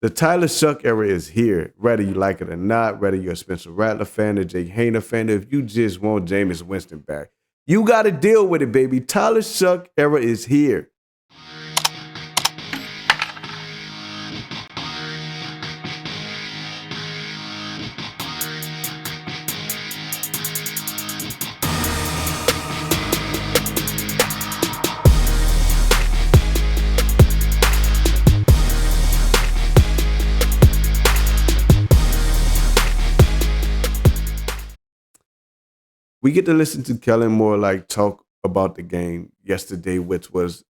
The Tyler Shough era is here, whether you like it or not, whether you're a Spencer Rattler fan or Jake Hayner fan, if you just want Jameis Winston back. You got to deal with it, baby. Tyler Shough era is here. We get to listen to Kellen more like talk about the game yesterday, which was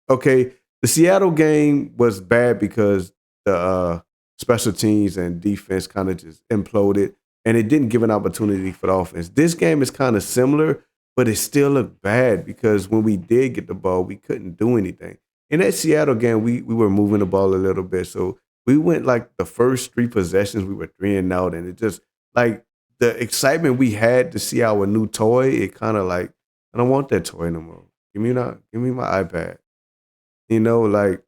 okay. The Seattle game was bad because the special teams and defense kind of just imploded, and it didn't give an opportunity for the offense. This game is kind of similar, but it still looked bad because when we did get the ball, we couldn't do anything. In that Seattle game, we were moving the ball a little bit, so we went like the first three possessions, we were 3-and-out, and it just like the excitement we had to see our new toy, it kind of like, I don't want that toy no more. Give me my iPad. Like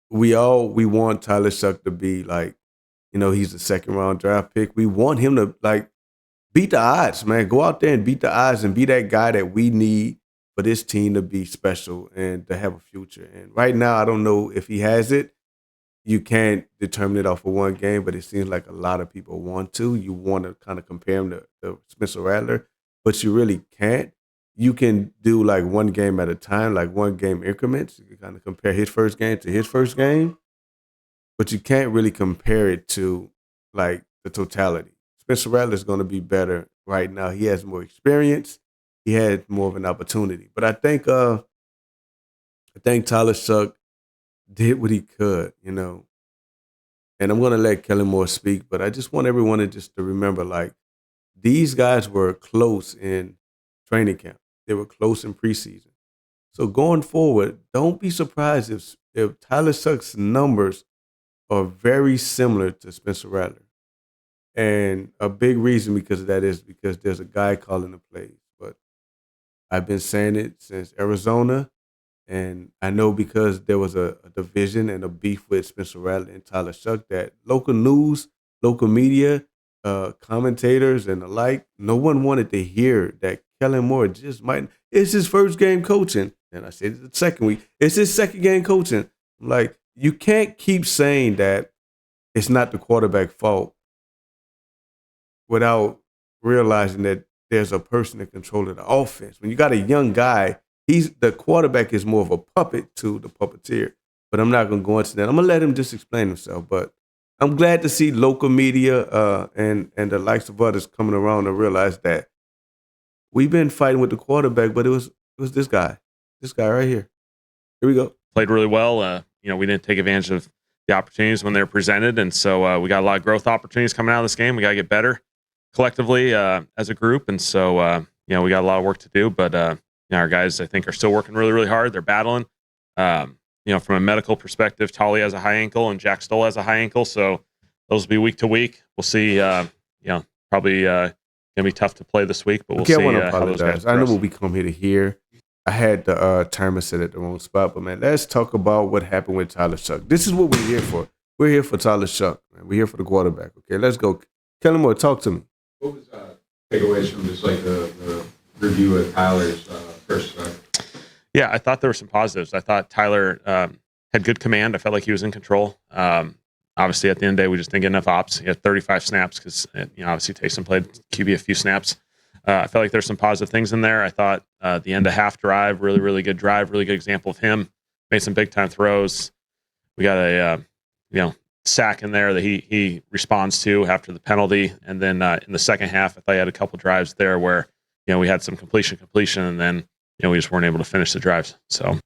we want Tyler Shough to be like, he's a second round draft pick. We want him to like beat the odds, man. Go out there and beat the odds and be that guy that we need for this team to be special and to have a future. And right now, I don't know if he has it. You can't determine it off of one game, but it seems like a lot of people want to. You want to kind of compare him to Spencer Rattler, but you really can't. You can do like one game at a time, like one game increments. You can kind of compare his first game to his first game, but you can't really compare it to like the totality. Spencer Rattler is going to be better right now. He has more experience. He had more of an opportunity, but I think Tyler Shough did what he could, And I'm going to let Kellen Moore speak, but I just want everyone to remember, like, these guys were close in training camp. They were close in preseason. So going forward, don't be surprised if Tyler Shough's numbers are very similar to Spencer Rattler. And a big reason because of that is because there's a guy calling the plays. But I've been saying it since Arizona. And I know because there was a division and a beef with Spencer Rattler and Tyler Shough that local news, local media, commentators and the like, no one wanted to hear that Kellen Moore just might. It's his first game coaching. And I said the second week, it's his second game coaching. Like, you can't keep saying that it's not the quarterback's fault without realizing that there's a person in control of the offense. When you got a young guy, the quarterback is more of a puppet to the puppeteer. But I'm not going to go into that. I'm going to let him just explain himself. But I'm glad to see local media and the likes of others coming around to realize that we've been fighting with the quarterback, but it was this guy right here. Here we go. Played really well. We didn't take advantage of the opportunities when they were presented, and so we got a lot of growth opportunities coming out of this game. We got to get better collectively as a group, and so we got a lot of work to do. But our guys, I think, are still working really, really hard. They're battling. From a medical perspective, Tolly has a high ankle and Jack Stoll has a high ankle, so those will be week to week. We'll see. Probably gonna be tough to play this week, but we'll see. I want to apologize. I know what we come here to hear. I had the timer set at the wrong spot, but man, let's talk about what happened with Tyler Shough. This is what we're here for. We're here for Tyler Shough, man. We're here for the quarterback. Okay, let's go. Kellen Moore, talk to me. What was takeaways from just like the review of Tyler's first start? Yeah, I thought there were some positives. I thought Tyler had good command. I felt like he was in control. Obviously, at the end of the day, we just didn't get enough ops. He had 35 snaps because, obviously Taysom played QB a few snaps. I felt like there's some positive things in there. I thought the end of half drive, really, really good drive, really good example of him. Made some big-time throws. We got a, sack in there that he responds to after the penalty. And then in the second half, I thought he had a couple drives there where, we had some completion, and then, we just weren't able to finish the drives. So,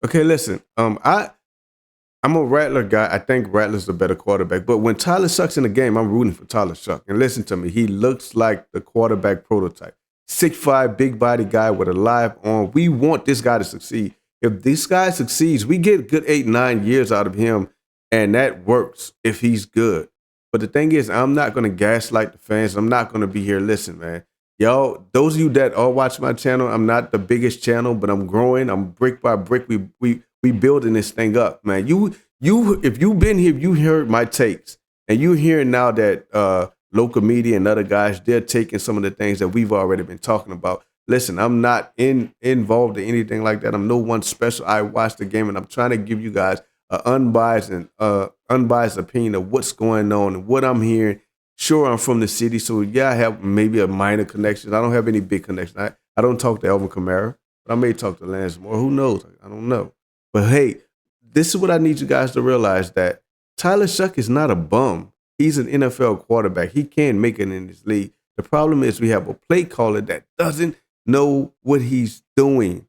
okay, listen, I'm a Rattler guy. I think Rattler's the better quarterback. But when Tyler Shough's in the game, I'm rooting for Tyler Shough. And listen to me, he looks like the quarterback prototype. 6'5", big body guy with a live arm. We want this guy to succeed. If this guy succeeds, we get a good 8-9 years out of him, and that works if he's good. But the thing is, I'm not going to gaslight the fans. I'm not going to be here. Listen, man. Y'all, those of you that all watch my channel, I'm not the biggest channel, but I'm growing. I'm brick by brick. We building this thing up, man. You if you've been here, you heard my takes, and you hearing now that local media and other guys, they're taking some of the things that we've already been talking about. Listen, I'm not involved in anything like that. I'm no one special. I watch the game, and I'm trying to give you guys an unbiased opinion of what's going on and what I'm hearing. Sure, I'm from the city, so yeah, I have maybe a minor connection. I don't have any big connection. I don't talk to Elvin Kamara, but I may talk to Lance Moore. Who knows? I don't know. But hey, this is what I need you guys to realize, that Tyler Shough is not a bum. He's an NFL quarterback. He can make it in this league. The problem is we have a play caller that doesn't know what he's doing.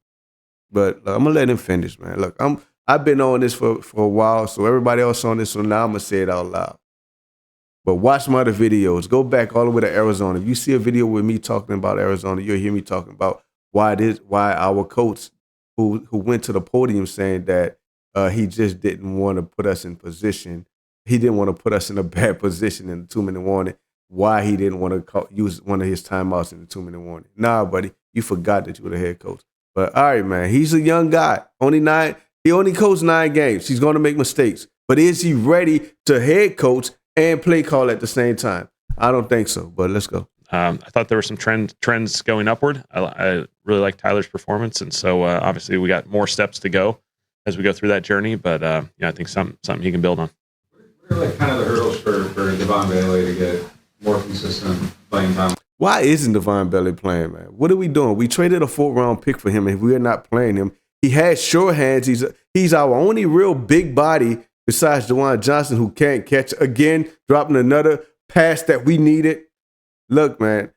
But I'm gonna let him finish, man. Look, I've been on this for a while, so everybody else on this, so now I'm gonna say it out loud. But watch my other videos. Go back all the way to Arizona. If you see a video with me talking about Arizona, you'll hear me talking about why our coach who went to the podium saying that he just didn't want to put us in position. He didn't want to put us in a bad position in the 2-minute warning. Why he didn't want to use one of his timeouts in the 2-minute warning. Nah, buddy, you forgot that you were the head coach. But all right, man, he's a young guy. He only coached 9 games. He's going to make mistakes. But is he ready to head coach and play call at the same time? I don't think so, but let's go. I thought there were some trends going upward. I really like Tyler's performance, and so obviously we got more steps to go as we go through that journey. But I think something he can build on. What are like kind of the hurdles for Devon Bailey to get more consistent playing time? Why isn't Devon Bailey playing, man? What are we doing? We traded a 4th-round pick for him, and we're not playing him. He has sure hands. He's our only real big body besides Juwan Johnson, who can't catch. Again, dropping another pass that we needed. Look, man,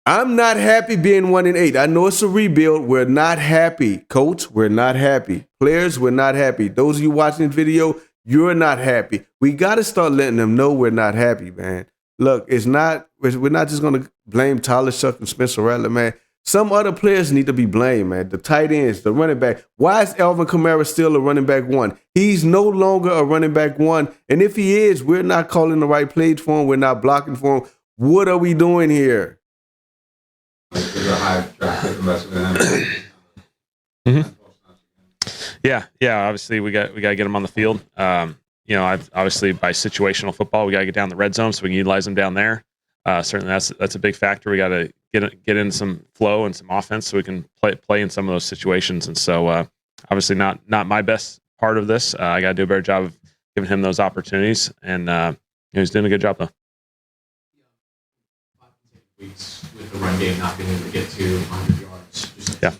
I'm not happy being 1-8. I know it's a rebuild. We're not happy. Coach, we're not happy. Players, we're not happy. Those of you watching the video, you're not happy. We got to start letting them know we're not happy, man. Look, we're not just going to blame Tyler Shough and Spencer Rattler, man. Some other players need to be blamed, man. The tight ends, the running back. Why is Alvin Kamara still a running back 1? He's no longer a running back 1. And if he is, we're not calling the right plays for him. We're not blocking for him. What are we doing here? There's a high draft pick investment in him. Yeah. Obviously, we got to get him on the field. Obviously by situational football, we got to get down the red zone so we can utilize them down there. Certainly, that's a big factor. We got to get in some flow and some offense so we can play in some of those situations. And so, obviously, not my best part of this. I got to do a better job of giving him those opportunities, and he's doing a good job though. Weeks with the run game not being able to get to 100 yards. Yeah.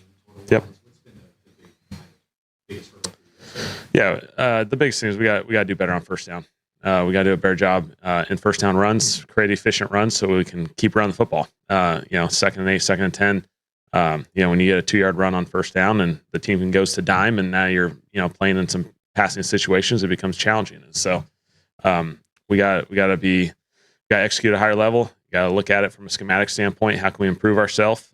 Yep. What's been the biggest hurdle for you? Yeah, the biggest thing is we got to do better on first down. We got to do a better job in first down runs, create efficient runs so we can keep running the football. 2nd and 8, 2nd and 10. When you get a 2-yard run on first down and the team goes to dime, and now you're playing in some passing situations, it becomes challenging. And so we got to execute at a higher level. Got to look at it from a schematic standpoint. How can we improve ourselves?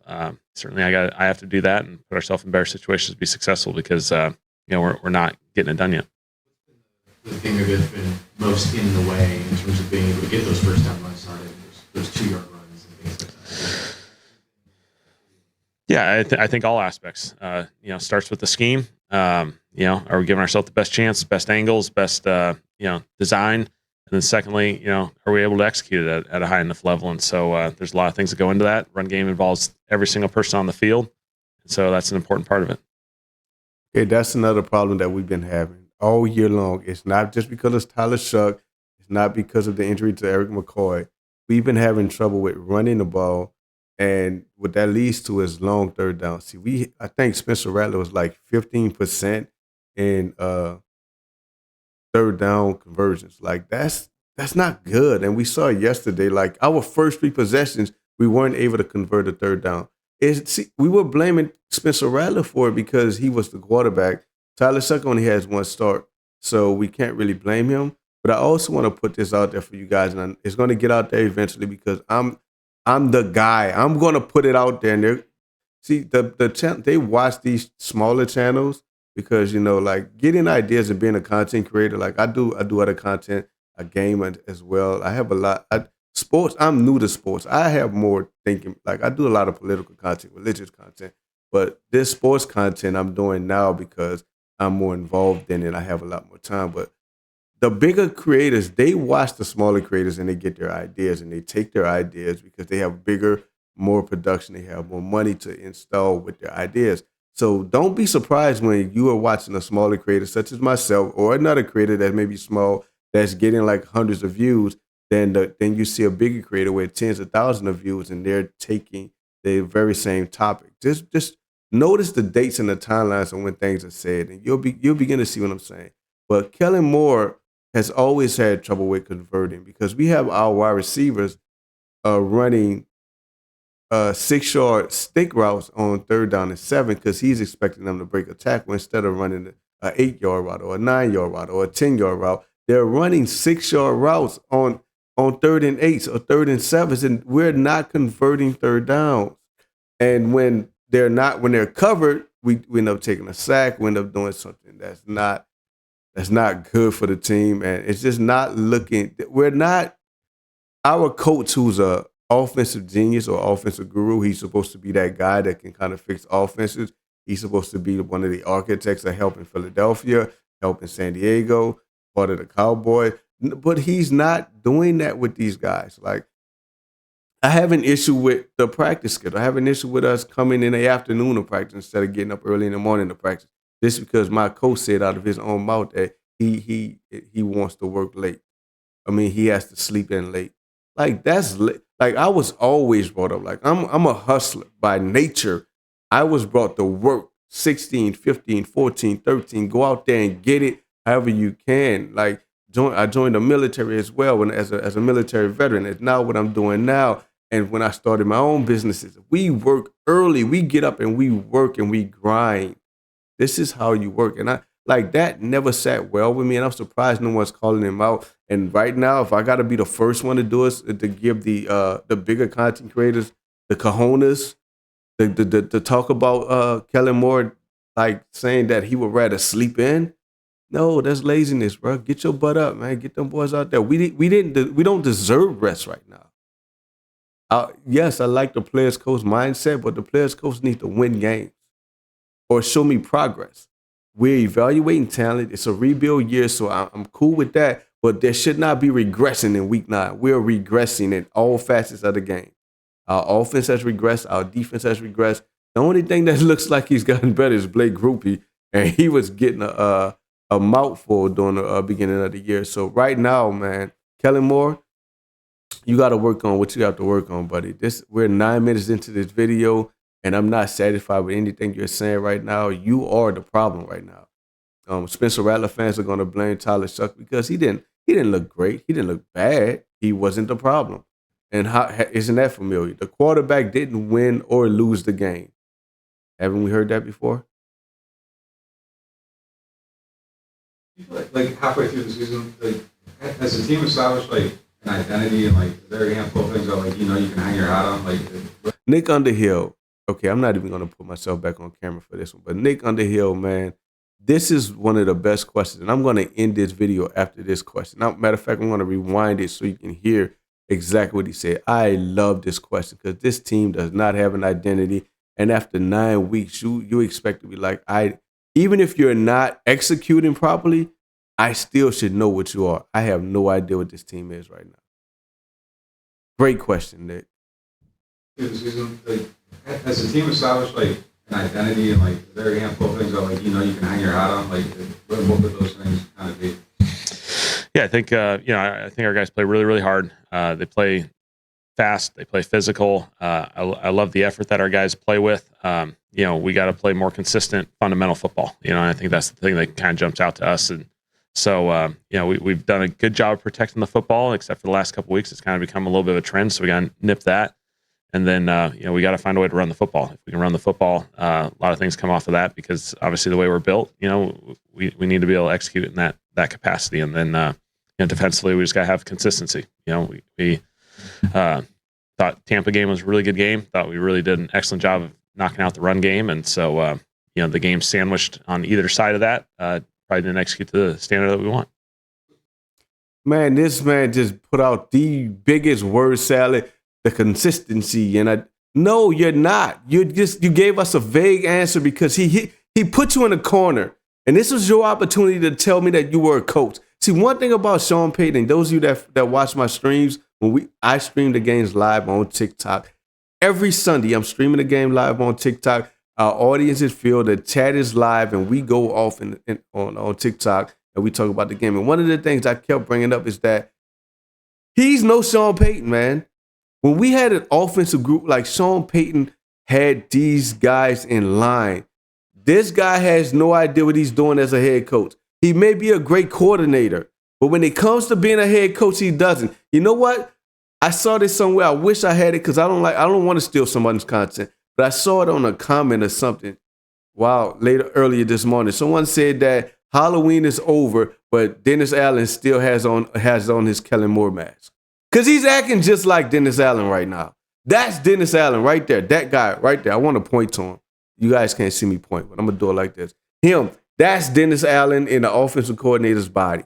Certainly, I have to do that and put ourselves in better situations to be successful because we're not getting it done yet. The thing maybe that's been most in the way in terms of being able to get those first down runs started, those 2-yard runs and things like that. Yeah, I think all aspects. Starts with the scheme. Are we giving ourselves the best chance, best angles, best design? And then secondly, are we able to execute it at a high enough level? And so there's a lot of things that go into that. Run game involves every single person on the field. And so that's an important part of it. Okay, that's another problem that we've been having all year long. It's not just because of Tyler Shough. It's not because of the injury to Eric McCoy. We've been having trouble with running the ball. And what that leads to is long third down. See, I think Spencer Rattler was like 15% in third down conversions. Like that's not good. And we saw it yesterday. Like our first 3 possessions, we weren't able to convert a third down. We were blaming Spencer Rattler for it because he was the quarterback. Tyler Shough only has 1 start, so we can't really blame him. But I also want to put this out there for you guys, and it's going to get out there eventually because I'm the guy. I'm going to put it out there. And they watch these smaller channels because like getting ideas and being a content creator. Like I do other content, a game as well. I have a lot. Sports. I'm new to sports. I have more thinking. Like I do a lot of political content, religious content, but this sports content I'm doing now because I'm more involved in it. I have a lot more time. But the bigger creators, they watch the smaller creators and they get their ideas and they take their ideas because they have bigger, more production. They have more money to install with their ideas. So don't be surprised when you are watching a smaller creator such as myself or another creator that may be small that's getting like hundreds of views. Then you see a bigger creator with tens of thousands of views and they're taking the very same topic. Just notice the dates and the timelines of when things are said, and you'll begin to see what I'm saying. But Kellen Moore has always had trouble with converting because we have our wide receivers running 6-yard stick routes on 3rd down and 7 because he's expecting them to break a tackle instead of running an 8-yard route or a 9-yard route or a 10-yard route. They're running 6-yard routes on 3rd and 8s or 3rd and 7s, and we're not converting 3rd downs. And when they're covered, we end up taking a sack. We end up doing something that's not good for the team, and it's just not looking. We're not our coach, who's a offensive genius or offensive guru. He's supposed to be that guy that can kind of fix offenses. He's supposed to be one of the architects of helping Philadelphia, helping San Diego, part of the Cowboys. But he's not doing that with these guys. Like, I have an issue with the practice schedule. I have an issue with us coming in the afternoon to practice instead of getting up early in the morning to practice. Just because my coach said out of his own mouth that he wants to work late. I mean, he has to sleep in late. Like, that's like I was always brought up. Like, I'm a hustler by nature. I was brought to work 16, 15, 14, 13. Go out there and get it however you can. Like, I joined the military as well as a military veteran. It's not what I'm doing now. And when I started my own businesses, we work early. We get up and we work and we grind. This is how you work. And I like that never sat well with me. And I'm surprised no one's calling him out. And right now, if I got to be the first one to do it, to give the bigger content creators the cojones to talk about Kellen Moore, like saying that he would rather sleep in. No, that's laziness, bro. Get your butt up, man. Get them boys out there. We don't deserve rest right now. Yes, I like the players' coach mindset, but the players' coach needs to win games or show me progress. We're evaluating talent. It's a rebuild year, so I'm cool with that. But there should not be regressing in week 9. We're regressing in all facets of the game. Our offense has regressed. Our defense has regressed. The only thing that looks like he's gotten better is Blake Groupie, and he was getting a mouthful during the beginning of the year. So right now, man, Kellen Moore, you got to work on what you have to work on, buddy. We're 9 minutes into this video, and I'm not satisfied with anything you're saying right now. You are the problem right now. Spencer Rattler fans are going to blame Tyler Shough because he didn't look great. He didn't look bad. He wasn't the problem. And isn't that familiar? The quarterback didn't win or lose the game. Haven't we heard that before? Like halfway through the season, like has the team established like an identity and like there are a handful of things that like you can hang your hat on? Like Nick Underhill. Okay, I'm not even going to put myself back on camera for this one, but Nick Underhill, man, this is one of the best questions, and I'm going to end this video after this question. Now, matter of fact, I'm going to rewind it so you can hear exactly what he said. I love this question because this team does not have an identity, and after 9 weeks, you expect to be like, even if you're not executing properly, I still should know what you are. I have no idea what this team is right now. Great question, Nick. Through the season, like has the team established like an identity and like there are a handful of things that like you can hang your hat on? Like what would those things kind of be? Yeah, I think I think our guys play really, really hard. They play fast. They play physical. I love the effort that our guys play with. We got to play more consistent, fundamental football. And I think that's the thing that kind of jumps out to us. And so, we've done a good job of protecting the football, except for the last couple of weeks. It's kind of become a little bit of a trend. So we got to nip that. And then, we got to find a way to run the football. If we can run the football, a lot of things come off of that because obviously the way we're built, we need to be able to execute in that capacity. And then, defensively, we just got to have consistency. We thought Tampa game was a really good game. Thought we really did an excellent job of knocking out the run game. And so, the game sandwiched on either side of that probably didn't execute to the standard that we want. Man, this man just put out the biggest word salad, the consistency. And no, you're not. You gave us a vague answer because he put you in a corner And this was your opportunity to tell me that you were a coach. See, one thing about Sean Payton, those of you that watch my streams, I stream the games live on TikTok. Every Sunday, I'm streaming the game live on TikTok. Our audiences feel the chat is live, and we go off on TikTok, and we talk about the game. And one of the things I kept bringing up is that he's no Sean Payton, man. When we had an offensive group like Sean Payton had these guys in line, this guy has no idea what he's doing as a head coach. He may be a great coordinator, but when it comes to being a head coach, he doesn't. You know what? I saw this somewhere. I wish I had it because I don't want to steal somebody's content, but I saw it on a comment or something. Wow, earlier this morning, someone said that Halloween is over, but Dennis Allen still has on his Kellen Moore mask because he's acting just like Dennis Allen right now. That's Dennis Allen right there. That guy right there. I want to point to him. You guys can't see me point, but I'm gonna do it like this. Him. That's Dennis Allen in the offensive coordinator's body.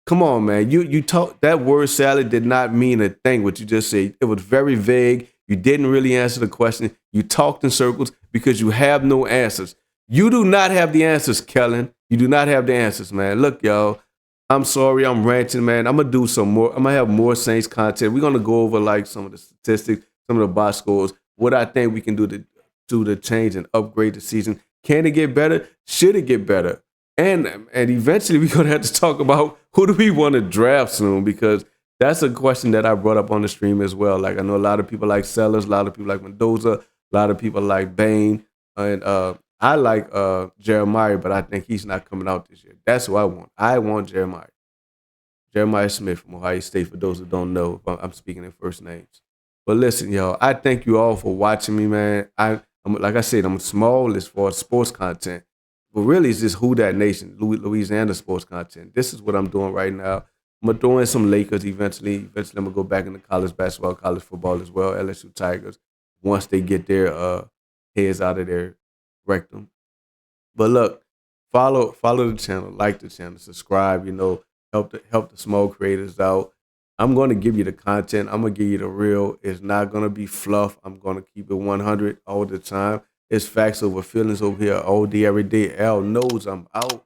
Come on, man. You talk that word salad did not mean a thing. What you just said. It was very vague. You didn't really answer the question. You talked in circles because you have no answers. You do not have the answers, Kellen. You do not have the answers, man. Look, y'all. I'm sorry, I'm ranting, man. I'm gonna do some more. I'm gonna have more Saints content. We're gonna go over like some of the statistics, some of the box scores, what I think we can do to change and upgrade the season. Can it get better? Should it get better? And eventually we're going to have to talk about who do we want to draft soon, because that's a question that I brought up on the stream as well. Like I know a lot of people like Sellers, a lot of people like Mendoza, a lot of people like Bain, and I like Jeremiah, but I think he's not coming out this year. That's who I want. I want Jeremiah. Jeremiah Smith from Ohio State, for those who don't know. I'm speaking in first names. But listen, y'all, I thank you all for watching me, man. I'm like I said, I'm small as far as sports content. But really, it's just Who Dat Nation, Louisiana sports content. This is what I'm doing right now. I'm going to throw in some Lakers eventually. Eventually, I'm going to go back into college basketball, college football as well, LSU Tigers, once they get their heads out of their rectum. But look, follow the channel, like the channel, subscribe, help the small creators out. I'm going to give you the content. I'm going to give you the real. It's not going to be fluff. I'm going to keep it 100 all the time. It's facts over feelings over here all day, every day. L knows I'm out.